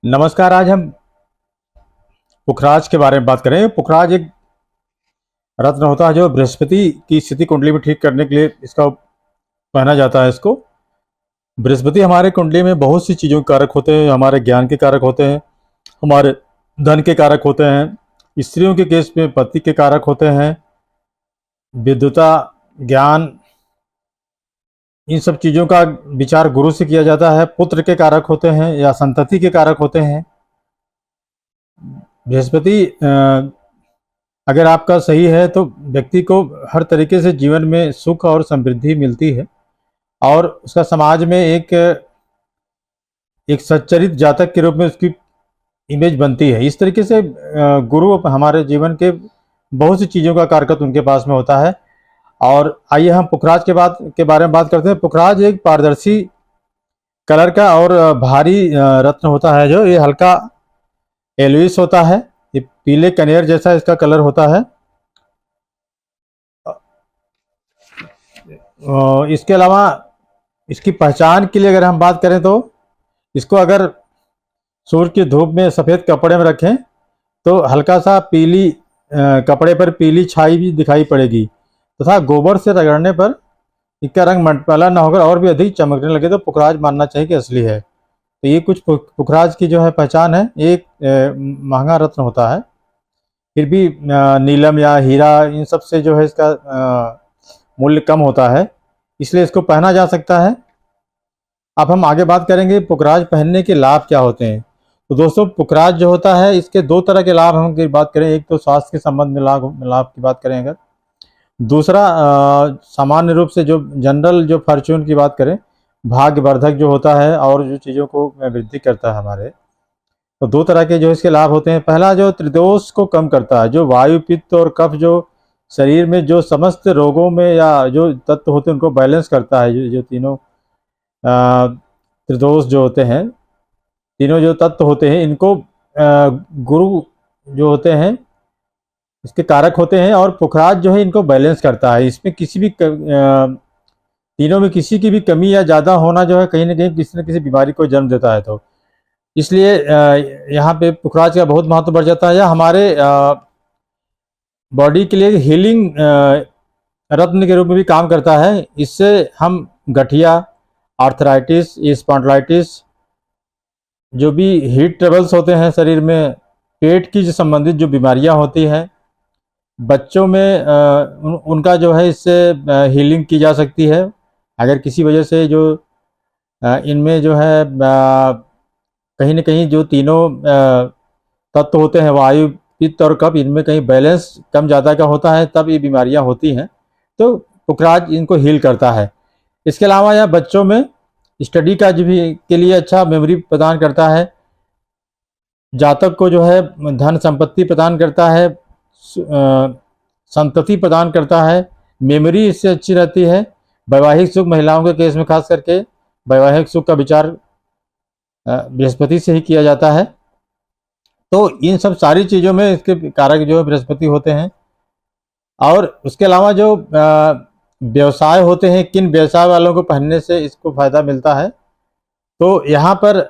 नमस्कार। आज हम पुखराज के बारे में बात करें। पुखराज एक रत्न होता है जो बृहस्पति की स्थिति कुंडली में ठीक करने के लिए इसका पहना जाता है। इसको बृहस्पति हमारे कुंडली में बहुत सी चीज़ों के कारक होते हैं। हमारे ज्ञान के कारक होते हैं, हमारे धन के कारक होते हैं, स्त्रियों के केस में पति के कारक होते हैं, विद्वता, ज्ञान, इन सब चीज़ों का विचार गुरु से किया जाता है। पुत्र के कारक होते हैं या संतति के कारक होते हैं। बृहस्पति अगर आपका सही है तो व्यक्ति को हर तरीके से जीवन में सुख और समृद्धि मिलती है और उसका समाज में एक सच्चरित जातक के रूप में उसकी इमेज बनती है। इस तरीके से गुरु हमारे जीवन के बहुत सी चीज़ों का कारकत्व उनके पास में होता है। और आइए हम पुखराज के बारे में बात करते हैं। पुखराज एक पारदर्शी कलर का और भारी रत्न होता है। जो ये हल्का एलुइस होता है, ये पीले कनेर जैसा इसका कलर होता है। इसके अलावा इसकी पहचान के लिए अगर हम बात करें तो इसको अगर सूर्य की धूप में सफ़ेद कपड़े में रखें तो हल्का सा पीली कपड़े पर पीली छाई भी दिखाई पड़ेगी तथा गोबर से रगड़ने पर इसका रंग मटमैला न होकर और भी अधिक चमकने लगे तो पुखराज मानना चाहिए कि असली है। तो ये कुछ पुखराज की जो है पहचान है। एक महंगा रत्न होता है, फिर भी नीलम या हीरा इन सब से जो है इसका मूल्य कम होता है, इसलिए इसको पहना जा सकता है। अब हम आगे बात करेंगे पुखराज पहनने के लाभ क्या होते हैं। तो दोस्तों, पुखराज जो होता है इसके दो तरह के लाभ हम बात करें। एक तो स्वास्थ्य के संबंध में लाभ की बात करें अगर, दूसरा सामान्य रूप से जो जनरल जो फॉर्च्यून की बात करें, भाग्यवर्धक जो होता है और जो चीज़ों को वृद्धि करता है हमारे। तो दो तरह के जो इसके लाभ होते हैं। पहला जो त्रिदोष को कम करता है, जो वायु, पित्त और कफ जो शरीर में जो समस्त रोगों में या जो तत्व होते हैं उनको बैलेंस करता है। जो तीनों त्रिदोष जो होते हैं, तीनों जो तत्व होते हैं, इनको गुरु जो होते हैं इसके कारक होते हैं और पुखराज जो है इनको बैलेंस करता है। इसमें किसी भी तीनों में किसी की भी कमी या ज़्यादा होना जो है कहीं ना कहीं किसी न किसी बीमारी को जन्म देता है। तो इसलिए यहाँ पे पुखराज का बहुत महत्व बढ़ जाता है। या हमारे बॉडी के लिए हीलिंग रत्न के रूप में भी काम करता है। इससे हम गठिया, आर्थराइटिस, स्पॉन्डिलाइटिस, जो भी हीट ट्रबल्स होते हैं शरीर में, पेट की जो संबंधित जो बीमारियां होती हैं, बच्चों में उनका जो है इससे हीलिंग की जा सकती है। अगर किसी वजह से जो इनमें जो है कहीं ना कहीं जो तीनों तत्व होते हैं, वायु, पित्त और कफ, इनमें कहीं बैलेंस कम ज़्यादा का होता है, तब ये बीमारियां होती हैं। तो पुखराज इनको हील करता है। इसके अलावा यह बच्चों में स्टडी का जो भी के लिए अच्छा मेमोरी प्रदान करता है। जातक को जो है धन संपत्ति प्रदान करता है, संतति प्रदान करता है, मेमोरी इससे अच्छी रहती है। वैवाहिक सुख, महिलाओं के केस में खास करके वैवाहिक सुख का विचार बृहस्पति से ही किया जाता है। तो इन सब सारी चीज़ों में इसके कारक जो है बृहस्पति होते हैं। और उसके अलावा जो व्यवसाय होते हैं, किन व्यवसाय वालों को पहनने से इसको फायदा मिलता है, तो यहाँ पर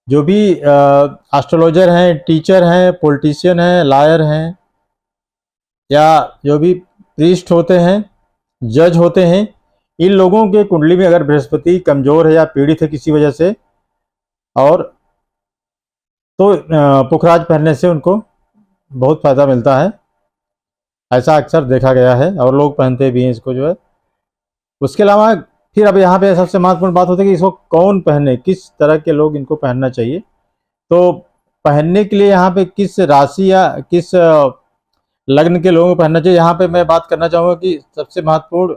जो भी एस्ट्रोलॉजर हैं, टीचर हैं, पॉलिटिशियन हैं, लॉयर हैं, या जो भी प्रीस्ट होते हैं, जज होते हैं, इन लोगों के कुंडली में अगर बृहस्पति कमजोर है या पीड़ित है किसी वजह से, और तो पुखराज पहनने से उनको बहुत फायदा मिलता है। ऐसा अक्सर देखा गया है और लोग पहनते भी हैं इसको जो है। उसके अलावा फिर अब यहाँ पे सबसे महत्वपूर्ण बात होती है कि इसको कौन पहने, किस तरह के लोग इनको पहनना चाहिए। तो पहनने के लिए यहाँ पे किस राशि या किस लग्न के लोगों को पहनना चाहिए, यहाँ पे मैं बात करना चाहूँगा कि सबसे महत्वपूर्ण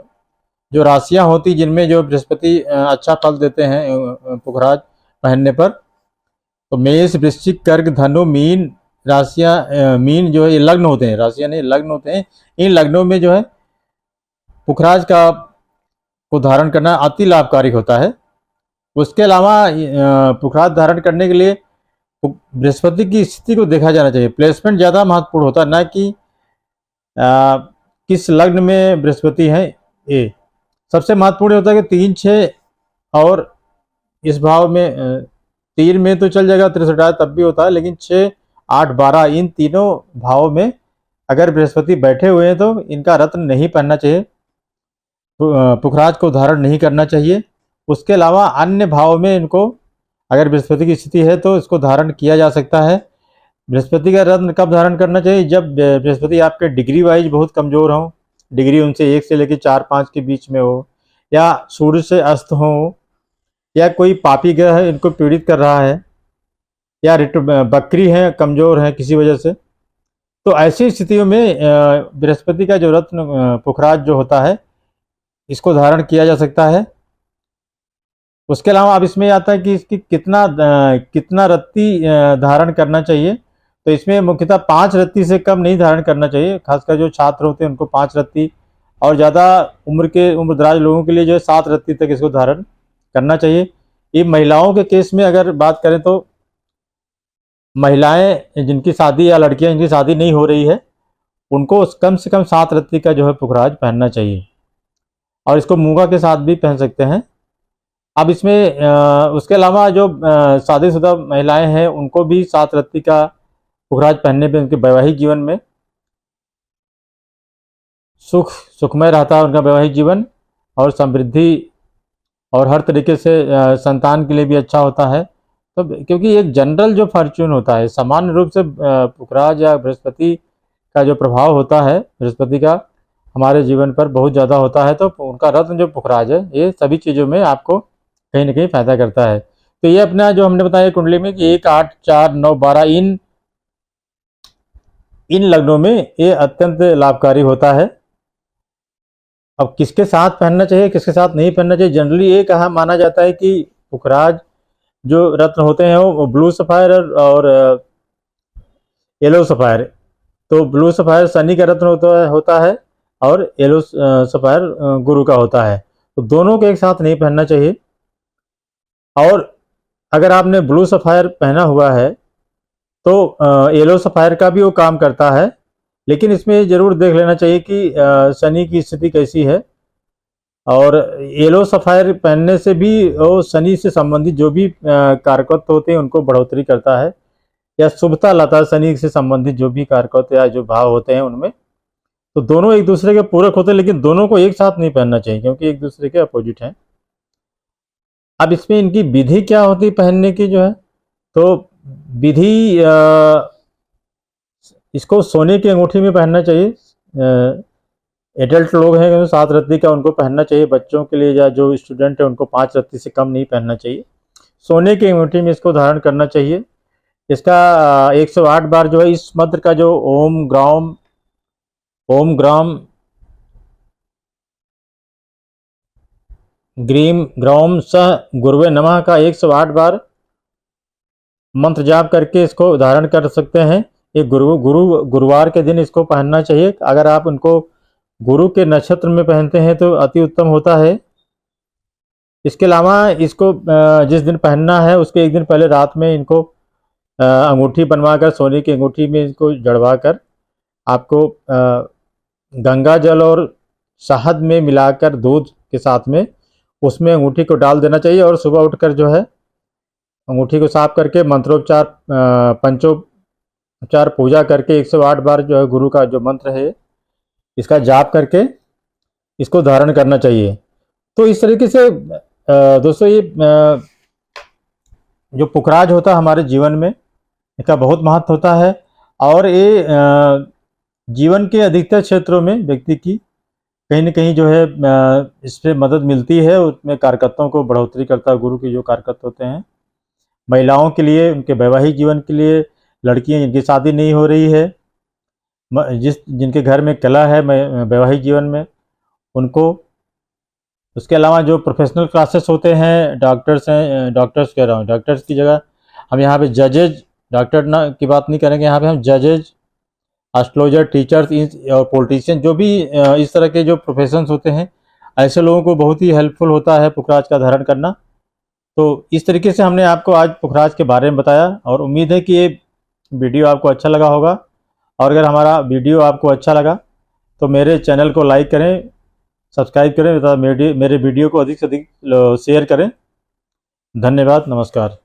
जो राशियाँ होती जिनमें जो बृहस्पति अच्छा फल देते हैं पुखराज पहनने पर, तो मेष, वृश्चिक, कर्क, धनु, मीन राशियाँ, मीन जो है ये लग्न होते हैं, राशियाँ नहीं लग्न होते हैं। इन लग्नों में जो है पुखराज को धारण करना अति लाभकारी होता है। उसके अलावा पुखराज धारण करने के लिए बृहस्पति की स्थिति को देखा जाना चाहिए। प्लेसमेंट ज़्यादा महत्वपूर्ण होता है, ना कि किस लग्न में बृहस्पति है। ये सबसे महत्वपूर्ण होता है कि 3, 6 और इस भाव में 3 में तो चल जाएगा, 63 तब भी होता है, लेकिन 6, 8, 12 इन तीनों भावों में अगर बृहस्पति बैठे हुए हैं तो इनका रत्न नहीं पहनना चाहिए, पुखराज को धारण नहीं करना चाहिए। उसके अलावा अन्य भाव में इनको अगर बृहस्पति की स्थिति है तो इसको धारण किया जा सकता है। बृहस्पति का रत्न कब धारण करना चाहिए? जब बृहस्पति आपके डिग्री वाइज बहुत कमजोर हो, डिग्री उनसे 1 से लेकर 4-5 के बीच में हो, या सूर्य से अस्त हो, या कोई पापी ग्रह है इनको पीड़ित कर रहा है, या बकरी है कमजोर है किसी वजह से, तो ऐसी स्थितियों में बृहस्पति का जो रत्न पुखराज जो होता है इसको धारण किया जा सकता है। उसके अलावा अब इसमें आता है कि इसकी कितना रत्ती धारण करना चाहिए। तो इसमें मुख्यतः 5 रत्ती से कम नहीं धारण करना चाहिए, खासकर जो छात्र होते हैं उनको 5 रत्ती, और ज़्यादा उम्रदराज लोगों के लिए जो है 7 रत्ती तक इसको धारण करना चाहिए। ये महिलाओं के केस में अगर बात करें तो महिलाएं जिनकी शादी या लड़कियां जिनकी शादी नहीं हो रही है उनको कम से कम 7 रत्ती का जो है पुखराज पहनना चाहिए, और इसको मूंगा के साथ भी पहन सकते हैं। अब इसमें उसके अलावा जो शादीशुदा महिलाएं हैं उनको भी 7 रत्ती का पुखराज पहनने पे उनके वैवाहिक जीवन में सुखमय रहता है उनका वैवाहिक जीवन, और समृद्धि और हर तरीके से संतान के लिए भी अच्छा होता है। तो क्योंकि एक जनरल जो फॉर्च्यून होता है, सामान्य रूप से पुखराज या बृहस्पति का जो प्रभाव होता है बृहस्पति का हमारे जीवन पर बहुत ज़्यादा होता है, तो उनका रत्न जो पुखराज है ये सभी चीज़ों में आपको कहीं ना कहीं फायदा करता है। तो ये अपना जो हमने बताया कुंडली में कि 1, 8, 4, 9, 12 इन लग्नों में ये अत्यंत लाभकारी होता है। अब किसके साथ पहनना चाहिए किसके साथ नहीं पहनना चाहिए, जनरली ये कहा माना जाता है कि पुखराज जो रत्न होते हैं वो ब्लू सफायर और येलो सफायर, तो ब्लू सफायर शनि का रत्न होता है और येलो सफायर गुरु का होता है, तो दोनों को एक साथ नहीं पहनना चाहिए। और अगर आपने ब्लू सफायर पहना हुआ है तो येलो सफायर का भी वो काम करता है, लेकिन इसमें जरूर देख लेना चाहिए कि शनि की स्थिति कैसी है। और येलो सफायर पहनने से भी वो शनि से संबंधित जो भी कारकत्व होते हैं उनको बढ़ोतरी करता है, या शुभता लाता है शनि से संबंधित जो भी कारकत्व या जो भाव होते हैं उनमें। तो दोनों एक दूसरे के पूरक होते हैं, लेकिन दोनों को एक साथ नहीं पहनना चाहिए क्योंकि एक दूसरे के अपोजिट हैं। अब इसमें इनकी विधि क्या होती है पहनने की जो है, तो विधि इसको सोने की अंगूठी में पहनना चाहिए। एडल्ट लोग हैं तो 7 रत्ती का उनको पहनना चाहिए, बच्चों के लिए या जो स्टूडेंट है उनको 5 रत्ती से कम नहीं पहनना चाहिए। सोने की अंगूठी में इसको धारण करना चाहिए। इसका 108 बार जो है इस मंत्र का जो ओम ग्राम ग्रीम ग्रौम सह गुरुवे नमः का 108 बार मंत्र जाप करके इसको धारण कर सकते हैं। ये गुरुवार के दिन इसको पहनना चाहिए। अगर आप उनको गुरु के नक्षत्र में पहनते हैं तो अति उत्तम होता है। इसके अलावा इसको जिस दिन पहनना है उसके एक दिन पहले रात में इनको अंगूठी बनवाकर सोने की अंगूठी में इसको जड़वा कर आपको गंगा जल और शहद में मिलाकर दूध के साथ में उसमें अंगूठी को डाल देना चाहिए, और सुबह उठकर जो है अंगूठी को साफ करके मंत्रोपचार पंचोपचार पूजा करके 108 बार जो है गुरु का जो मंत्र है इसका जाप करके इसको धारण करना चाहिए। तो इस तरीके से दोस्तों ये जो पुखराज होता है हमारे जीवन में इसका बहुत महत्व होता है, और ये जीवन के अधिकतर क्षेत्रों में व्यक्ति की कहीं न कहीं जो है इससे मदद मिलती है। उसमें कारकत्वों को बढ़ोतरी करता है गुरु के जो कारकत्व होते हैं। महिलाओं के लिए उनके वैवाहिक जीवन के लिए, लड़कियां जिनकी शादी नहीं हो रही है, जिनके घर में कला है वैवाहिक जीवन में उनको। उसके अलावा जो प्रोफेशनल क्लासेस होते हैं, डॉक्टर्स हैं, डॉक्टर्स कह रहा हूँ, डॉक्टर्स की जगह हम यहाँ पे जजेज, डॉक्टर ना की बात नहीं करेंगे, यहाँ पे हम जजेज, एस्ट्रोलॉजर, टीचर्स और पॉलिटिशियन, जो भी इस तरह के जो प्रोफेशंस होते हैं ऐसे लोगों को बहुत ही हेल्पफुल होता है पुखराज का धारण करना। तो इस तरीके से हमने आपको आज पुखराज के बारे में बताया, और उम्मीद है कि ये वीडियो आपको अच्छा लगा होगा। और अगर हमारा वीडियो आपको अच्छा लगा तो मेरे चैनल को लाइक करें, सब्सक्राइब करें तथा मेरे वीडियो को अधिक से अधिक शेयर करें। धन्यवाद, नमस्कार।